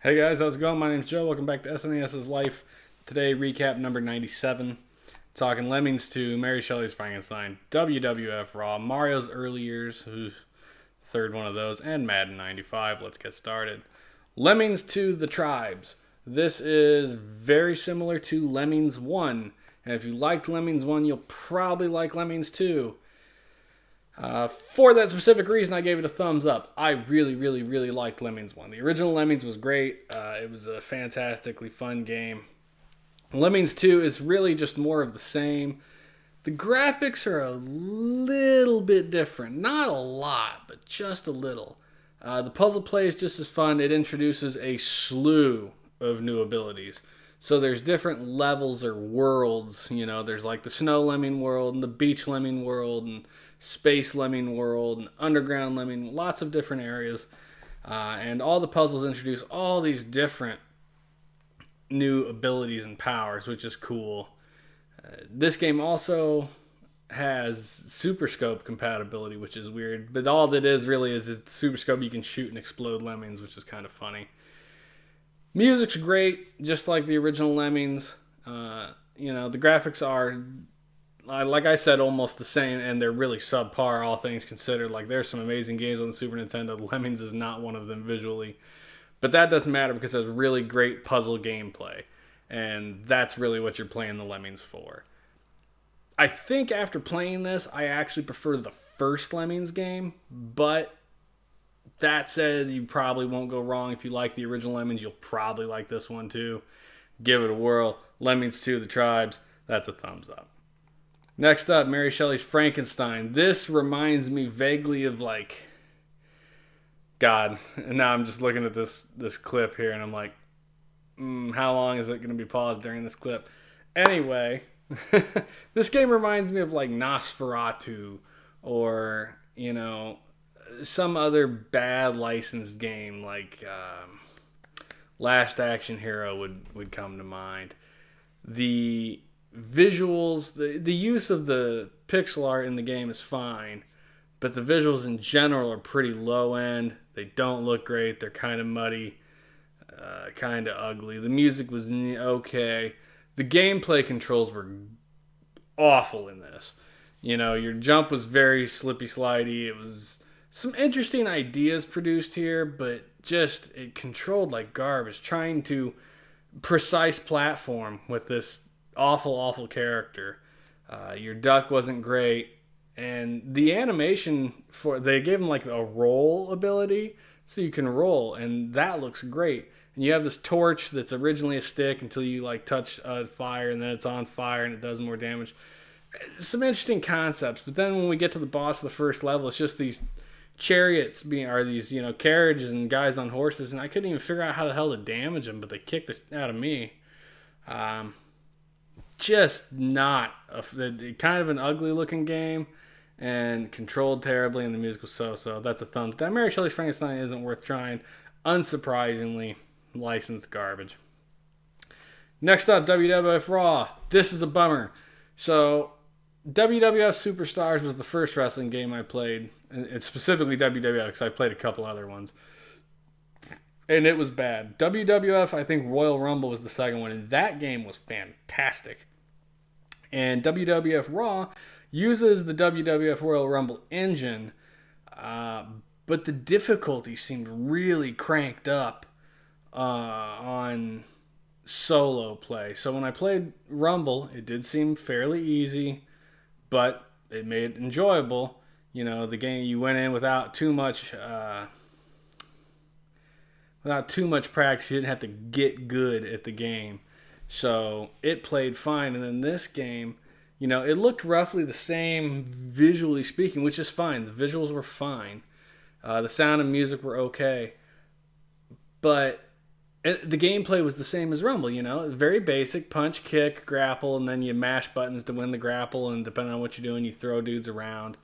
Hey guys, how's it going? My name's Joe. Welcome back to SNES's Life. Today, recap number 97. Talking Lemmings 2, Mary Shelley's Frankenstein, WWF Raw, Mario's Early Years, who's third one of those, and Madden 95. Let's get started. Lemmings 2, The Tribes. This is very similar to Lemmings 1. And if you liked Lemmings 1, you'll probably like Lemmings 2. For that specific reason, I gave it a thumbs up. I really liked Lemmings 1. The original Lemmings was great. It was a fantastically fun game. Lemmings 2 is really just more of the same. The graphics are a little bit different. Not a lot, but just a little. The puzzle play is just as fun. It introduces a slew of new abilities. So there's different levels or worlds. You know, there's like the snow lemming world and the beach lemming world and space lemming world and underground lemming. Lots of different areas. And all the puzzles introduce all these different new abilities and powers, which is cool. This game also has Super Scope compatibility, which is weird. But all that is really is it's Super Scope. You can shoot and explode lemmings, which is kind of funny. Music's great, just like the original Lemmings. The graphics are, like I said, almost the same, and they're really subpar, all things considered. Like, there's some amazing games on the Super Nintendo. Lemmings is not one of them visually. But that doesn't matter because it has really great puzzle gameplay. And that's really what you're playing the Lemmings for. I think after playing this, I actually prefer the first Lemmings game, but that said, you probably won't go wrong. If you like the original Lemmings, you'll probably like this one too. Give it a whirl. Lemmings 2, The Tribes. That's a thumbs up. Next up, Mary Shelley's Frankenstein. This reminds me vaguely of God. And now I'm just looking at this clip here and I'm like, how long is it going to be paused during this clip? Anyway, this game reminds me of like Nosferatu or, some other bad licensed game like Last Action Hero would come to mind. The visuals, the use of the pixel art in the game is fine, but the visuals in general are pretty low end. They don't look great. They're kind of muddy, kind of ugly. The music was okay. The gameplay controls were awful in this. Your jump was very slippy slidey. It was some interesting ideas produced here, but just it controlled like garbage. Trying to precise platform with this awful character. Your duck wasn't great, and the animation they gave him like a roll ability, so you can roll, and that looks great. And you have this torch that's originally a stick until you like touch fire, and then it's on fire and it does more damage. Some interesting concepts, but then when we get to the boss of the first level, it's just these chariots are these carriages and guys on horses, and I couldn't even figure out how the hell to damage them, but they kicked the out of me. Just not kind of an ugly looking game and controlled terribly, and the music was so. That's a thumbs down. Mary Shelley's Frankenstein isn't worth trying. Unsurprisingly, licensed garbage. Next up, WWF Raw. This is a bummer. So WWF Superstars was the first wrestling game I played, and specifically WWF because I played a couple other ones, and it was bad. WWF, I think Royal Rumble was the second one, and that game was fantastic. And WWF Raw uses the WWF Royal Rumble engine, but the difficulty seemed really cranked up on solo play. So when I played Rumble, it did seem fairly easy, but it made it enjoyable. The game, you went in without too much practice. You didn't have to get good at the game. So it played fine. And then this game, it looked roughly the same visually speaking, which is fine. The visuals were fine. The sound and music were okay. But the gameplay was the same as Rumble, very basic, punch, kick, grapple, and then you mash buttons to win the grapple, and depending on what you're doing, you throw dudes around.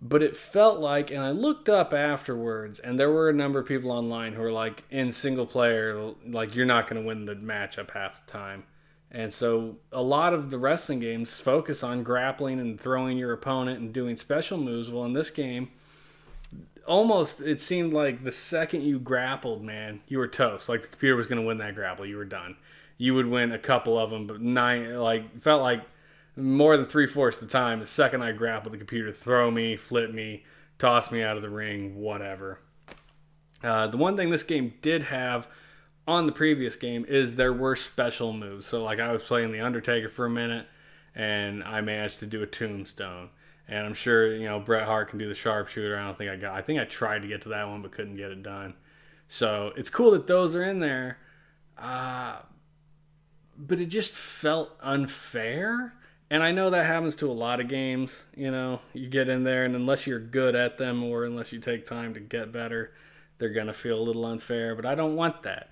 But it felt like, and I looked up afterwards, and there were a number of people online who were like, in single player, like, you're not going to win the matchup half the time. And so a lot of the wrestling games focus on grappling and throwing your opponent and doing special moves. Well, in this game, almost it seemed like the second you grappled, man, you were toast. Like the computer was going to win that grapple. You were done. You would win a couple of them, but nine, like, felt like more than 3/4 of the time, the second I grappled, the computer throw me, flip me, toss me out of the ring, whatever. The one thing this game did have on the previous game is there were special moves. So like I was playing the Undertaker for a minute, and I managed to do a tombstone. And I'm sure Bret Hart can do the sharpshooter. I don't think I got. I think I tried to get to that one, but couldn't get it done. So it's cool that those are in there, but it just felt unfair. And I know that happens to a lot of games. You get in there, and unless you're good at them or unless you take time to get better, they're gonna feel a little unfair. But I don't want that.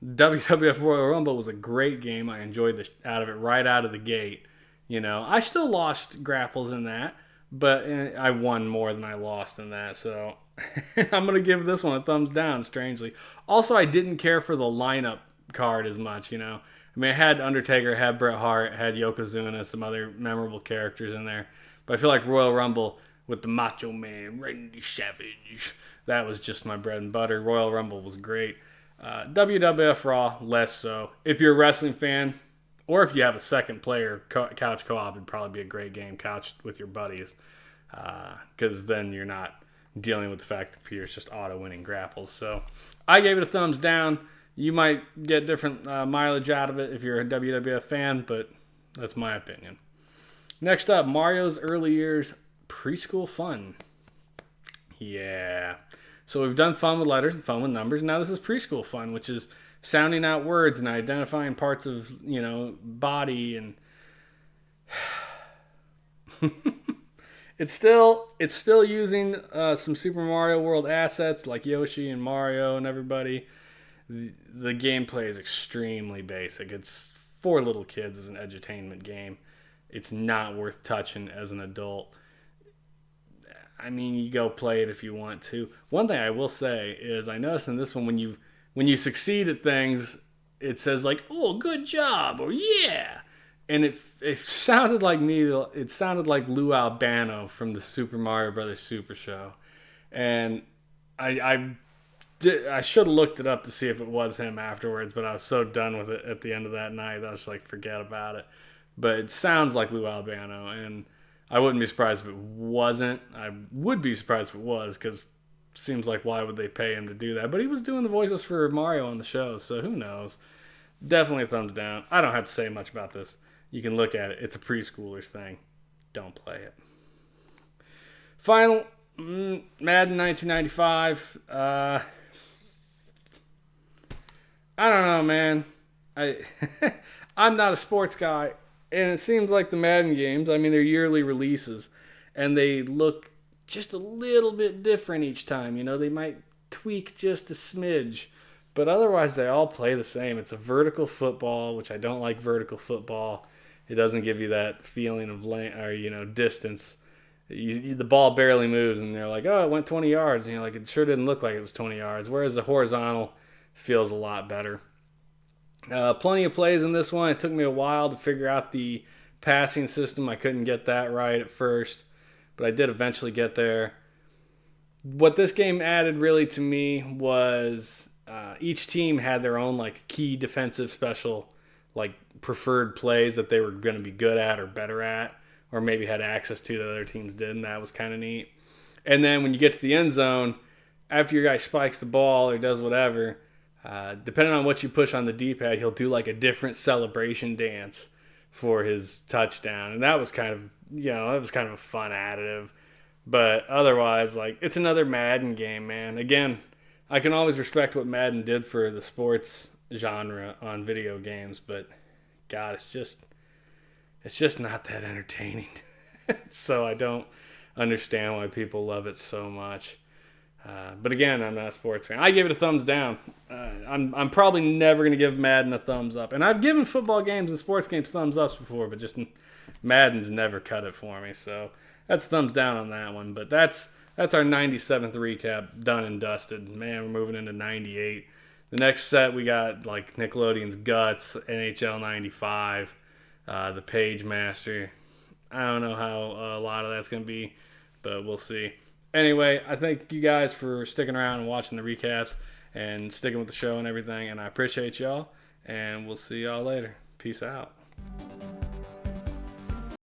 WWF Royal Rumble was a great game. I enjoyed the out of it right out of the gate. I still lost grapples in that, but I won more than I lost in that. So I'm going to give this one a thumbs down, strangely. Also, I didn't care for the lineup card as much, I mean, I had Undertaker, had Bret Hart, had Yokozuna, some other memorable characters in there. But I feel like Royal Rumble with the Macho Man, Randy Savage, that was just my bread and butter. Royal Rumble was great. WWF Raw, less so. If you're a wrestling fan, or if you have a second player couch co-op, it'd probably be a great game couched with your buddies, because then you're not dealing with the fact that the computer's just auto-winning grapples. So I gave it a thumbs down. You might get different mileage out of it if you're a WWF fan, but that's my opinion. Next up, Mario's Early Years Preschool Fun. Yeah. So we've done fun with letters and fun with numbers. Now this is preschool fun, which is sounding out words and identifying parts of, body, and it's still using some Super Mario World assets like Yoshi and Mario and everybody. The gameplay is extremely basic. It's for little kids as an edutainment game. It's not worth touching as an adult. I mean, you go play it if you want to. One thing I will say is I noticed in this one, when you succeed at things, it says like, "Oh, good job," or "Yeah," and it sounded like me. It sounded like Lou Albano from the Super Mario Brothers Super Show, and I should have looked it up to see if it was him afterwards, but I was so done with it at the end of that night, I was like, forget about it. But it sounds like Lou Albano, and I wouldn't be surprised if it wasn't. I would be surprised if it was, because seems like why would they pay him to do that? But he was doing the voices for Mario on the show, so who knows? Definitely a thumbs down. I don't have to say much about this. You can look at it. It's a preschooler's thing. Don't play it. Final, Madden 1995. I don't know, man. I'm not a sports guy, and it seems like the Madden games, I mean, they're yearly releases, and they look just a little bit different each time. They might tweak just a smidge, but otherwise they all play the same. It's a vertical football, which I don't like vertical football. It doesn't give you that feeling of distance. The ball barely moves, and they're like, oh, it went 20 yards, and you're like, it sure didn't look like it was 20 yards, whereas the horizontal feels a lot better. Plenty of plays in this one. It took me a while to figure out the passing system. I couldn't get that right at first, but I did eventually get there. What this game added really to me was each team had their own key defensive special, preferred plays that they were going to be good at or better at, or maybe had access to that other teams did, and that was kind of neat. And then when you get to the end zone, after your guy spikes the ball or does whatever, depending on what you push on the D-pad, he'll do a different celebration dance for his touchdown, and that was kind of a fun additive. But otherwise, it's another Madden game, man. Again, I can always respect what Madden did for the sports genre on video games, but God, it's just not that entertaining. So I don't understand why people love it so much. But again, I'm not a sports fan. I gave it a thumbs down. I'm probably never going to give Madden a thumbs up. And I've given football games and sports games thumbs ups before, but just Madden's never cut it for me. So that's thumbs down on that one. But that's our 97th recap done and dusted. Man, we're moving into 98. The next set we got Nickelodeon's Guts, NHL 95, the Page Master. I don't know how a lot of that's going to be, but we'll see. Anyway, I thank you guys for sticking around and watching the recaps and sticking with the show and everything. And I appreciate y'all. And we'll see y'all later. Peace out.